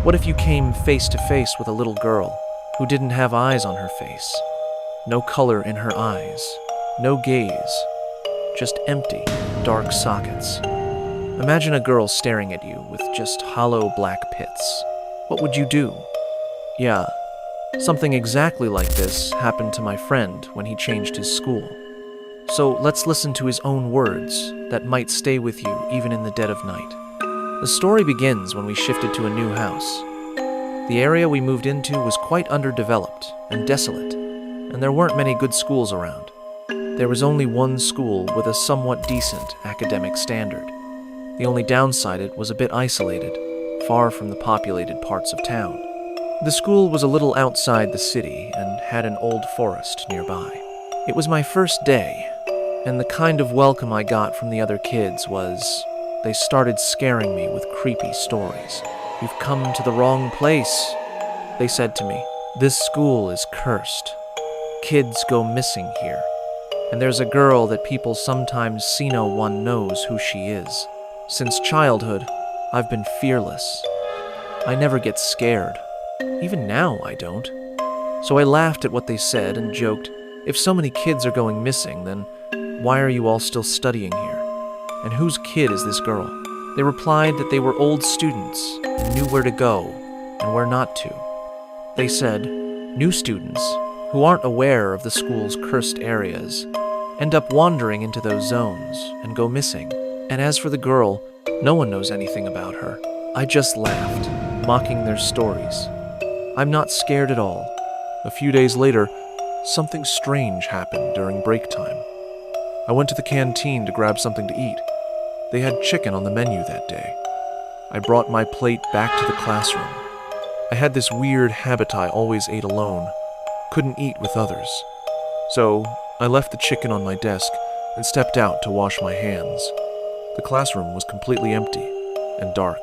What if you came face to face with a little girl who didn't have eyes on her face? No color in her eyes, no gaze, just empty, dark sockets. Imagine a girl staring at you with just hollow black pits. What would you do? Yeah, something exactly like this happened to my friend when he changed his school. So let's listen to his own words that might stay with you even in the dead of night. The story begins when we shifted to a new house. The area we moved into was quite underdeveloped and desolate, and there weren't many good schools around. There was only one school with a somewhat decent academic standard. The only downside it was a bit isolated, far from the populated parts of town. The school was a little outside the city and had an old forest nearby. It was my first day, and the kind of welcome I got from the other kids was, they started scaring me with creepy stories. "You've come to the wrong place," they said to me. "This school is cursed. Kids go missing here. And there's a girl that people sometimes see no one knows who she is. Since childhood, I've been fearless. I never get scared. Even now, I don't." So I laughed at what they said and joked, "If so many kids are going missing, then why are you all still studying here? And whose kid is this girl?" They replied that they were old students and knew where to go and where not to. They said, new students, who aren't aware of the school's cursed areas, end up wandering into those zones and go missing. And as for the girl, no one knows anything about her. I just laughed, mocking their stories. I'm not scared at all. A few days later, something strange happened during break time. I went to the canteen to grab something to eat. They had chicken on the menu that day. I brought my plate back to the classroom. I had this weird habit I always ate alone, couldn't eat with others. So I left the chicken on my desk and stepped out to wash my hands. The classroom was completely empty and dark.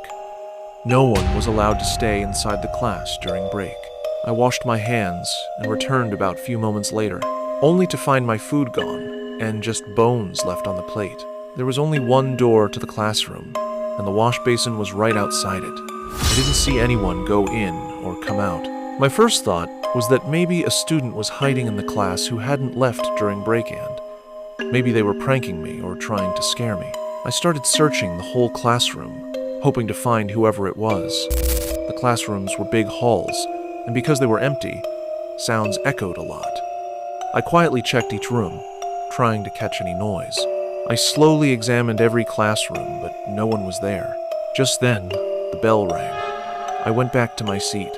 No one was allowed to stay inside the class during break. I washed my hands and returned about a few moments later, only to find my food gone and just bones left on the plate. There was only one door to the classroom, and the wash basin was right outside it. I didn't see anyone go in or come out. My first thought was that maybe a student was hiding in the class who hadn't left during break and maybe they were pranking me or trying to scare me. I started searching the whole classroom, hoping to find whoever it was. The classrooms were big halls, and because they were empty, sounds echoed a lot. I quietly checked each room, trying to catch any noise. I slowly examined every classroom, but no one was there. Just then, the bell rang. I went back to my seat.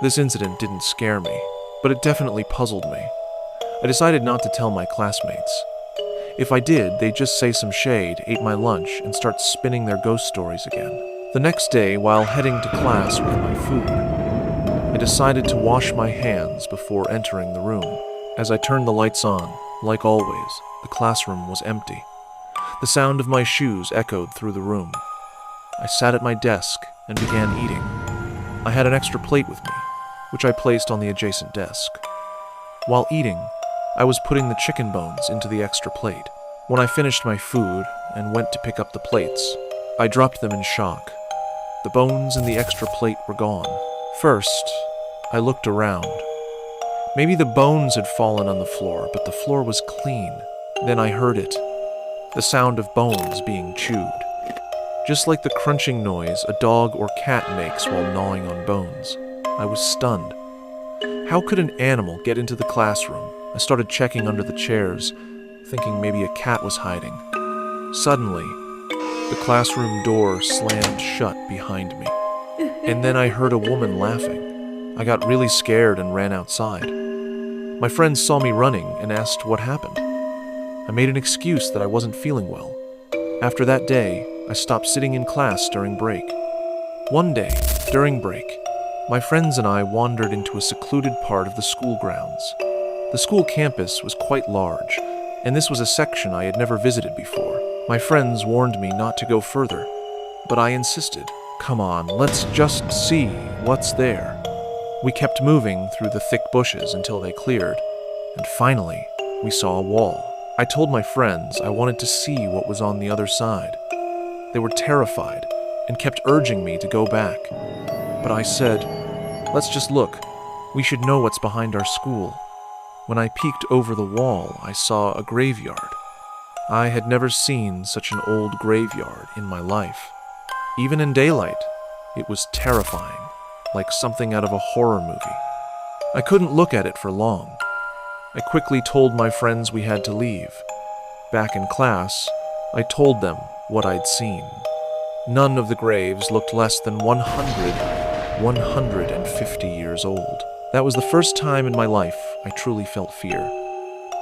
This incident didn't scare me, but it definitely puzzled me. I decided not to tell my classmates. If I did, they'd just say some shade, ate my lunch, and start spinning their ghost stories again. The next day, while heading to class with my food, I decided to wash my hands before entering the room. As I turned the lights on, like always, the classroom was empty. The sound of my shoes echoed through the room. I sat at my desk and began eating. I had an extra plate with me, which I placed on the adjacent desk. While eating, I was putting the chicken bones into the extra plate. When I finished my food and went to pick up the plates, I dropped them in shock. The bones in the extra plate were gone. First, I looked around. Maybe the bones had fallen on the floor, but the floor was clean. Then I heard it. The sound of bones being chewed. Just like the crunching noise a dog or cat makes while gnawing on bones. I was stunned. How could an animal get into the classroom? I started checking under the chairs, thinking maybe a cat was hiding. Suddenly, the classroom door slammed shut behind me. And then I heard a woman laughing. I got really scared and ran outside. My friends saw me running and asked what happened. I made an excuse that I wasn't feeling well. After that day, I stopped sitting in class during break. One day, during break, my friends and I wandered into a secluded part of the school grounds. The school campus was quite large, and this was a section I had never visited before. My friends warned me not to go further, but I insisted. Come on, let's just see what's there. We kept moving through the thick bushes until they cleared, and finally, we saw a wall. I told my friends I wanted to see what was on the other side. They were terrified and kept urging me to go back. but I said, "Let's just look. We should know what's behind our school." When I peeked over the wall, I saw a graveyard. I had never seen such an old graveyard in my life. Even in daylight, it was terrifying, like something out of a horror movie. I couldn't look at it for long. I quickly told my friends we had to leave. Back in class, I told them what I'd seen. None of the graves looked less than 150 years old. That was the first time in my life I truly felt fear.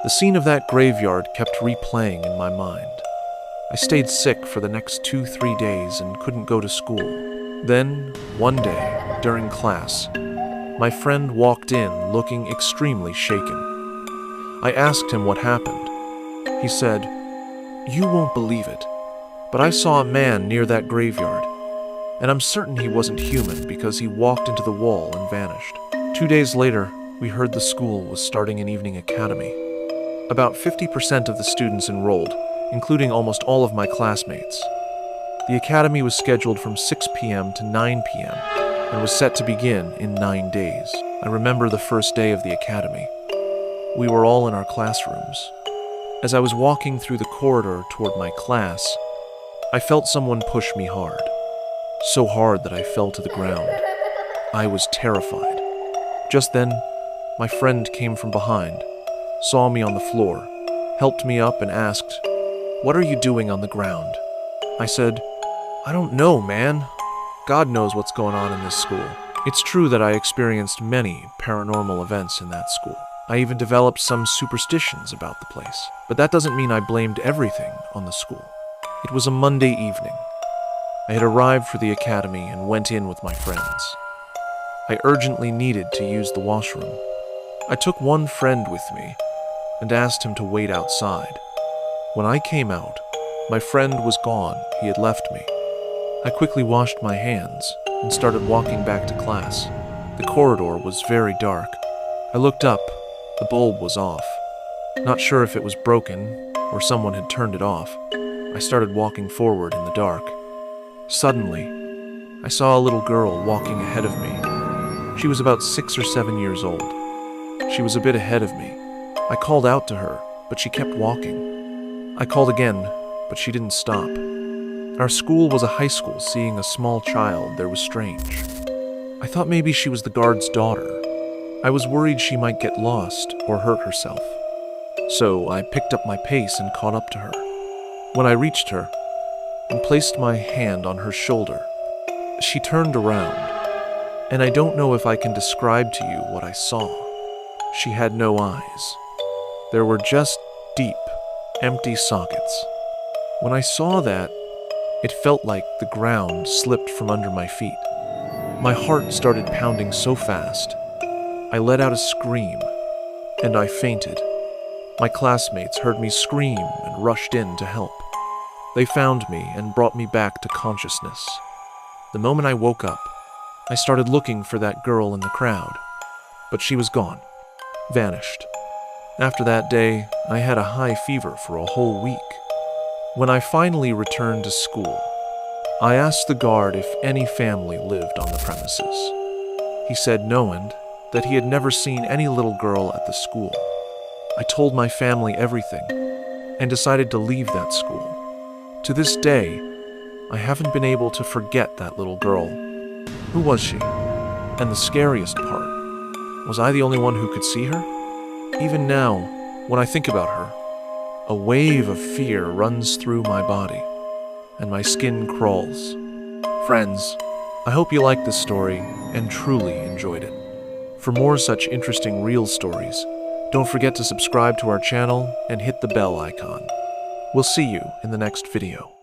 The scene of that graveyard kept replaying in my mind. I stayed sick for the next 2-3 days and couldn't go to school. Then, one day, during class, my friend walked in looking extremely shaken. I asked him what happened. He said, "You won't believe it, but I saw a man near that graveyard, and I'm certain he wasn't human because he walked into the wall and vanished." 2 days later, we heard the school was starting an evening academy. About 50% of the students enrolled, including almost all of my classmates. The academy was scheduled from 6 p.m. to 9 p.m. and was set to begin in 9 days. I remember the first day of the academy. We were all in our classrooms. As I was walking through the corridor toward my class, I felt someone push me hard. So hard that I fell to the ground. I was terrified. Just then, my friend came from behind, saw me on the floor, helped me up and asked, "What are you doing on the ground?" I said, "I don't know, man. God knows what's going on in this school." It's true that I experienced many paranormal events in that school. I even developed some superstitions about the place. But that doesn't mean I blamed everything on the school. It was a Monday evening. I had arrived for the academy and went in with my friends. I urgently needed to use the washroom. I took one friend with me and asked him to wait outside. When I came out, my friend was gone. He had left me. I quickly washed my hands and started walking back to class. The corridor was very dark. I looked up. The bulb was off. Not sure if it was broken or someone had turned it off. I started walking forward in the dark. Suddenly, I saw a little girl walking ahead of me. She was about 6 or 7 years old. She was a bit ahead of me. I called out to her, but she kept walking. I called again, but she didn't stop. Our school was a high school. Seeing a small child there was strange. I thought maybe she was the guard's daughter. I was worried she might get lost or hurt herself. So I picked up my pace and caught up to her. When I reached her and placed my hand on her shoulder, she turned around, and I don't know if I can describe to you what I saw. She had no eyes. There were just deep, empty sockets. When I saw that, it felt like the ground slipped from under my feet. My heart started pounding so fast. I let out a scream, and I fainted. My classmates heard me scream and rushed in to help. They found me and brought me back to consciousness. The moment I woke up, I started looking for that girl in the crowd, but she was gone, vanished. After that day, I had a high fever for a whole week. When I finally returned to school, I asked the guard if any family lived on the premises. He said no, and that he had never seen any little girl at the school. I told my family everything and decided to leave that school. To this day, I haven't been able to forget that little girl. Who was she? And the scariest part, was I the only one who could see her? Even now, when I think about her, a wave of fear runs through my body, and my skin crawls. Friends, I hope you liked this story and truly enjoyed it. For more such interesting real stories, don't forget to subscribe to our channel and hit the bell icon. We'll see you in the next video.